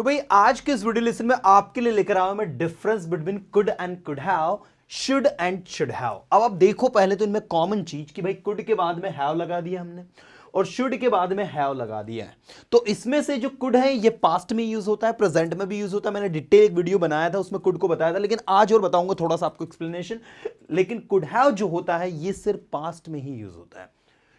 तो भाई आज के इस वीडियो लेसन में आपके लिए लेकर आया हूं मैं difference between could and could have, should and should have. अब आप देखो पहले तो इनमें कॉमन चीज कि भाई कुड के बाद में हैव लगा दिया हमने और शुड के बाद में हैव लगा दिया है। तो इसमें से जो कुड है ये पास्ट में यूज होता है, प्रेजेंट में भी यूज होता है। मैंने डिटेल एक वीडियो बनाया था उसमें कुड को बताया था, लेकिन आज और बताऊंगा थोड़ा सा आपको एक्सप्लेनेशन। लेकिन कुड हैव जो होता है ये सिर्फ पास्ट में ही यूज होता है।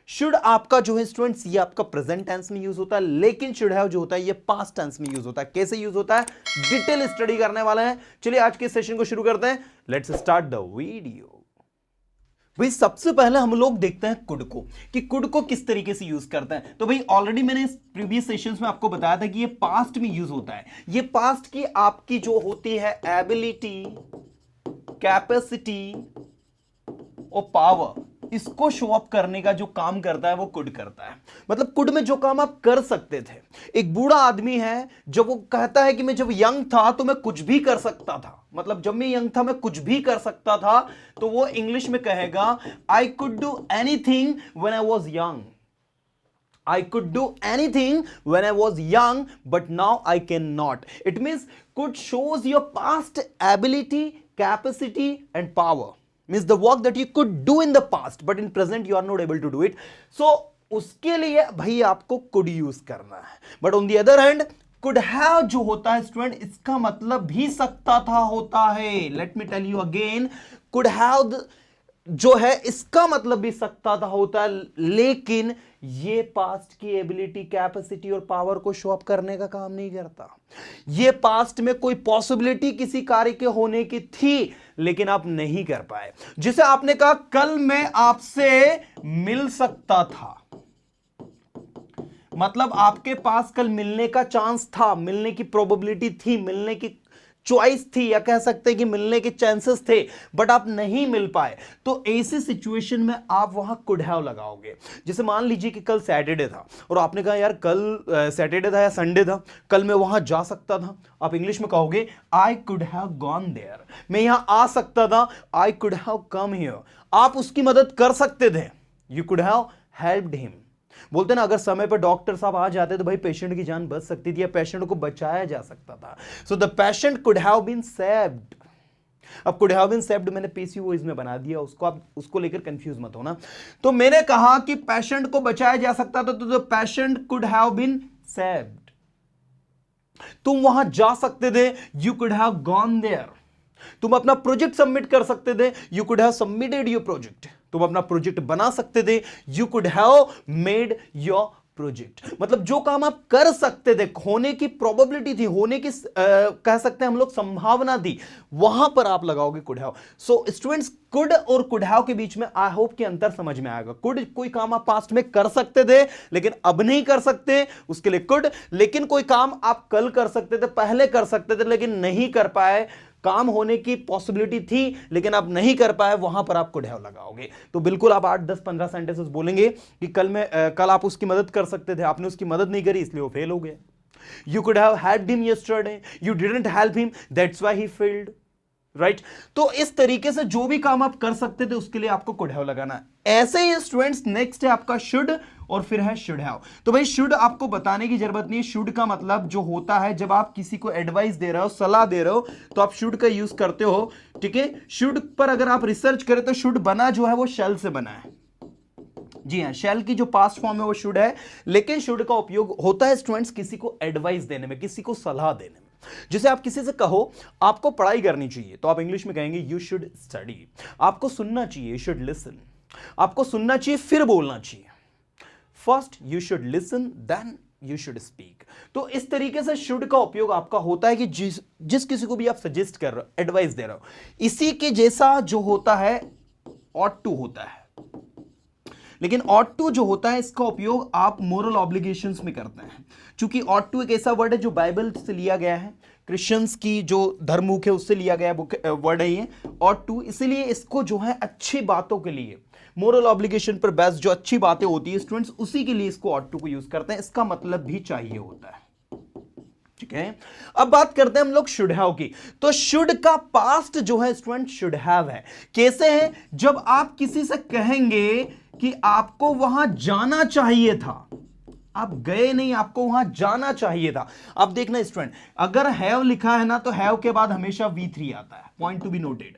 शुड आपका जो है स्टूडेंट्स ये आपका प्रेजेंट टेंस में यूज होता है, लेकिन शुड हैव जो होता है ये पास्ट टेंस में यूज होता है। कैसे यूज होता है डिटेल स्टडी करने वाले हैं। चलिए आज के सेशन को शुरू करते हैं। Let's start the video. भाई सबसे पहले हम लोग देखते हैं कुड को कि कुड को किस तरीके से यूज करते हैं। तो भाई ऑलरेडी मैंने प्रीवियस सेशंस में आपको बताया था कि ये पास्ट में यूज होता है। ये पास्ट की आपकी जो होती है एबिलिटी, कैपेसिटी और पावर, इसको शो अप करने का जो काम करता है वो कुड करता है। मतलब कुड में जो काम आप कर सकते थे, एक बूढ़ा आदमी है जब वो कहता है कि मैं जब यंग था तो मैं कुछ भी कर सकता था, मतलब जब मैं यंग था मैं कुछ भी कर सकता था, तो वो इंग्लिश में कहेगा I could do anything when I was young. I could do anything when I was young, but now I cannot. It means could shows your past ability, capacity and power. Means the work that you could do in the past, but in present you are not able to do it. So उसके लिए भाई आपको could use करना है। But on the other hand, could have जो होता है student, इसका मतलब भी सकता था होता है। Let me tell you again, could have जो है इसका मतलब भी सकता था होता है, लेकिन ये पास्ट की एबिलिटी, कैपेसिटी और पावर को शो अप करने का काम नहीं करता। ये पास्ट में कोई पॉसिबिलिटी किसी कार्य के होने की थी लेकिन आप नहीं कर पाए। जिसे आपने कहा कल मैं आपसे मिल सकता था, मतलब आपके पास कल मिलने का चांस था, मिलने की प्रोबेबिलिटी थी, मिलने की चॉइस थी, या कह सकते हैं कि मिलने के चांसेस थे, बट आप नहीं मिल पाए। तो ऐसी सिचुएशन में आप वहां कुड हैव लगाओगे। जैसे मान लीजिए कि कल सैटरडे था और आपने कहा यार कल सैटरडे था या संडे था, कल मैं वहां जा सकता था। आप इंग्लिश में कहोगे I could have gone there. मैं यहां आ सकता था, I could have come here. आप उसकी मदद कर सकते थे, you could have helped him. बोलते ना अगर समय पर डॉक्टर साहब आ जाते तो भाई पेशेंट की जान बच सकती थी या पेशेंट को बचाया जा सकता था। So the patient could have been saved. अब कुड हैव बीन सेव्ड मैंने पैसिव वॉइस में बना दिया, उसको आप उसको लेकर कंफ्यूज मत होना। तो मैंने कहा कि पेशेंट को बचाया जा सकता था, तो the patient could have been saved. तुम वहां जा सकते थे, you could have gone there. तुम अपना प्रोजेक्ट सबमिट कर सकते थे, you could have submitted your project. तुम अपना प्रोजेक्ट बना सकते थे, you could have made your project. मतलब जो काम आप कर सकते थे, होने की प्रोबेबिलिटी थी, होने की कह सकते हैं हम लोग संभावना थी, वहां पर आप लगाओगे could have. So students could और कुड हैव के बीच में आई होप कि अंतर समझ में आएगा। कुड कोई काम आप पास्ट में कर सकते थे लेकिन अब नहीं कर सकते, उसके लिए कुड। लेकिन कोई काम आप कल कर सकते थे, पहले कर सकते थे लेकिन नहीं कर पाए, काम होने की पॉसिबिलिटी थी लेकिन आप नहीं कर पाए, वहां पर आप कुड हैव लगाओगे। तो बिल्कुल आप 8, 10, 15 सेंटेंसेस बोलेंगे कि कल आप उसकी मदद कर सकते थे, आपने उसकी मदद नहीं करी इसलिए वो फेल हो गया। You could have helped him yesterday, you didn't help him, that's why he failed. Right? तो इस तरीके से जो भी काम आप कर सकते थे उसके लिए आपको कुड हैव लगाना है। ऐसे ही स्टूडेंट्स नेक्स्ट है आपका शुड और फिर है शुड हैव। तो भाई शुड आपको बताने की जरूरत नहीं है। शुड का मतलब जो होता है जब आप किसी को एडवाइस दे रहे हो, सलाह दे रहे हो, तो आप शुड का यूज करते हो। ठीक है? शुड पर अगर आप रिसर्च करें तो शुड बना जो है वो शैल से बना है। जी हाँ, शैल की जो पास्ट फॉर्म है वो शुड है, लेकिन शुड का उपयोग होता है स्टूडेंट्स किसी को एडवाइस देने में, किसी को सलाह देने में। जैसे आप किसी से कहो आपको पढ़ाई करनी चाहिए तो आप इंग्लिश में कहेंगे यू शुड स्टडी। आपको सुनना चाहिए, यू शुड लिसन। आपको सुनना चाहिए फिर बोलना चाहिए। First you should listen, then you should speak. तो इस तरीके से शुड का उपयोग आपका होता है कि जिस किसी को भी आप सजेस्ट कर रहे हो, एडवाइस दे रहे हो, इसी के जैसा जो होता है ऑट टू होता है। लेकिन ऑट टू जो होता है इसका उपयोग आप मोरल ऑब्लिगेशंस में करते हैं। चूंकि ऑट टू एक ऐसा वर्ड है जो बाइबल से लिया गया है, क्रिश्चियंस की जो धर्ममुख है उससे लिया गया वर्ड है ये ऑट टू, इसीलिए इसको जो है अच्छी बातों के लिए, मोरल ऑब्लिगेशन पर बेस्ड जो अच्छी बातें होती है स्टूडेंट्स, उसी के लिए इसको ऑट टू को यूज करते हैं। इसका मतलब भी चाहिए होता है। ठीक है? अब बात करते हैं हम लोग शुड हैव की। तो शुड का पास्ट जो है स्टूडेंट शुड हैव है। कैसे है? जब आप किसी से कहेंगे कि आपको वहां जाना चाहिए था, आप गए नहीं, आपको वहां जाना चाहिए था। अब देखना स्टूडेंट, अगर हैव लिखा है ना तो हैव के बाद हमेशा V3 आता है, पॉइंट टू बी नोटेड।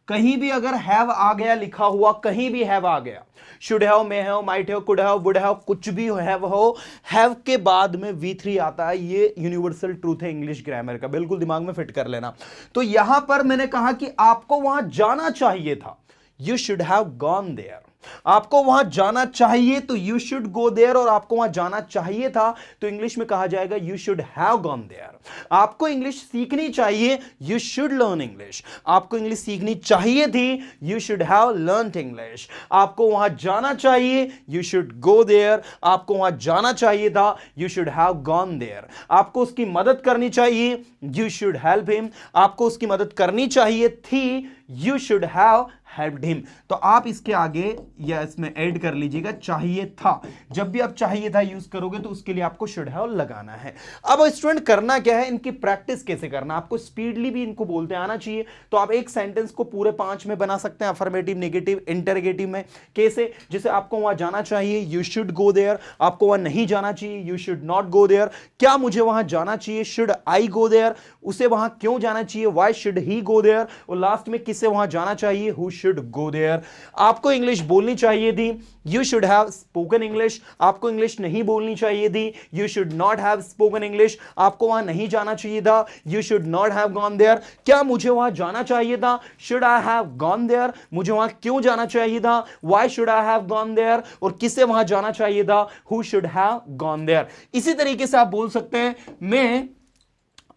कहीं भी अगर हैव आ गया लिखा हुआ, कहीं भी हैव आ गया, should have, may have, might have, could have, would have, कुछ भी हैव हो, हैव के बाद में V3 आता है। ये यूनिवर्सल ट्रूथ है इंग्लिश ग्रामर का, बिल्कुल दिमाग में फिट कर लेना। तो यहां पर मैंने कहा कि आपको वहां जाना चाहिए था, you should have gone there. आपको वहां जाना चाहिए तो यू शुड गो देयर, और आपको वहां जाना चाहिए था तो इंग्लिश में कहा जाएगा you should have gone there. आपको इंग्लिश सीखनी चाहिए, यू शुड लर्न इंग्लिश। आपको इंग्लिश सीखनी चाहिए थी, you should have learned English. आपको वहां जाना चाहिए, यू शुड गो देयर। आपको वहां जाना चाहिए था, you should have gone there. आपको उसकी मदद करनी चाहिए, यू शुड हेल्प हिम। आपको उसकी मदद करनी चाहिए थी, you should have helped him. तो आप इसके आगे या इसमें ऐड कर लीजिएगा चाहिए था। जब भी आप चाहिए था यूज करोगे तो उसके लिए आपको शुड हैव लगाना है। अब स्टूडेंट करना क्या है, इनकी प्रैक्टिस कैसे करना, आपको स्पीडली भी इनको बोलते आना चाहिए। तो आप एक सेंटेंस को पूरे 5 में बना सकते हैं, अफर्मेटिव, नेगेटिव, इंटरोगेटिव में। कैसे, जैसे आपको वहां जाना चाहिए, यू शुड गो देयर। आपको वहां नहीं जाना चाहिए, you should not go there. क्या मुझे वहां जाना चाहिए, शुड आई गो देयर। उसे वहां क्यों जाना चाहिए, why should he go there. और लास्ट में किसे वहां जाना चाहिए, हु शुड गो देयर। आपको इंग्लिश बोलनी चाहिए थी, you should have spoken English. आपको इंग्लिश नहीं बोलनी चाहिए थी, you should not have spoken English. आपको वहां नहीं जाना चाहिए था, you should not have gone there. क्या मुझे वहां जाना चाहिए था, should I have gone there. मुझे वहां क्यों जाना चाहिए था, why should I have gone there. और किसे वहां जाना चाहिए था, who should have gone there. इसी तरीके से आप बोल सकते हैं, मैं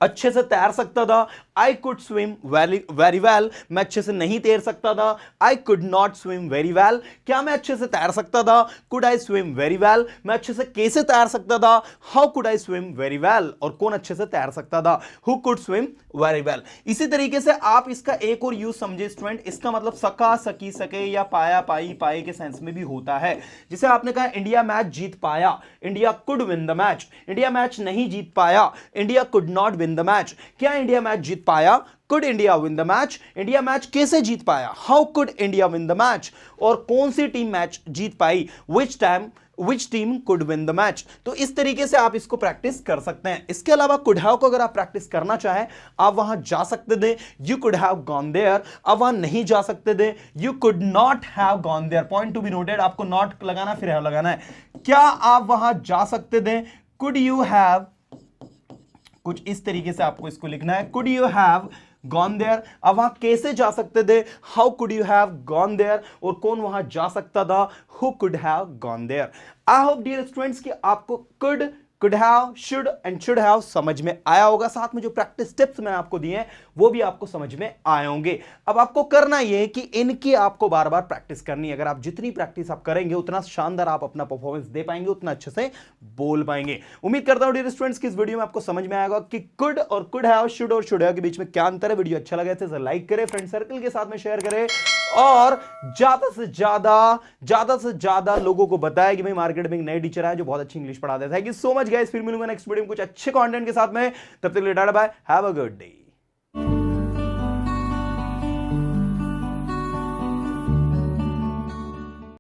अच्छे से तैर सकता था, I could swim very well. मैं अच्छे से नहीं तैर सकता था, I could not swim very well. क्या मैं अच्छे से तैर सकता था, could I swim very well. मैं अच्छे से कैसे तैर सकता था, how could I swim very well. और कौन अच्छे से तैर सकता था, who could swim very well. इसी तरीके से आप इसका एक और यूज समझे स्टूडेंट, इसका मतलब सका, सकी, सके या पाया, पाई, पाए के सेंस में भी होता है। जैसे आपने कहा इंडिया मैच जीत पाया, India could win the match. India match नहीं जीत पाया, India could not win the match. क्या इंडिया मैच जीत पाया, could India win the match. India match कैसे जीत पाया, how could India win the match. और कौन सी टीम मैच जीत पाई, which team could win the match. तो इस तरीके से आप इसको प्रैक्टिस कर सकते हैं। इसके अलावा कुड हैव को अगर आप प्रैक्टिस करना चाहें, आप वहां जा सकते थे, you could have gone there. अब वहां नहीं जा सकते थे, you could not have gone there. Point to be noted, आपको नॉट लगाना फिर हैव लगाना है। क्या आप वहां जा सकते थे, कुड यू हैव, कुछ इस तरीके से आपको इसको लिखना है, could you have gone there. अब वहां कैसे जा सकते थे, how could you have gone there. और कौन वहां जा सकता था, who could have gone there. I hope dear students कि आपको could have, should and should have समझ में आया होगा। साथ में जो प्रैक्टिस टिप्स मैंने आपको दिए हैं वो भी आपको समझ में आए होंगे। अब आपको करना यह है कि इनकी आपको बार बार प्रैक्टिस करनी है। अगर आप जितनी प्रैक्टिस आप करेंगे उतना शानदार आप अपना परफॉर्मेंस दे पाएंगे, उतना अच्छे से बोल पाएंगे। उम्मीद करता हूं डियर स्टूडेंट्स कि इस वीडियो में आपको समझ में आएगा कि कुड और कुड हैव, शुड और शुड हैव के बीच में क्या अंतर है। वीडियो अच्छा लगा तो लाइक करें, फ्रेंड सर्कल के साथ में शेयर करें और ज्यादा से ज्यादा लोगों को बताया कि भाई मार्केट में एक नए टीचर आए जो बहुत अच्छी इंग्लिश पढ़ाते हैं। Thank you so much guys, फिर मिलूंगा नेक्स्ट वीडियो में कुछ अच्छे कंटेंट के साथ में। तब तक के लिए tata bye, have a good day.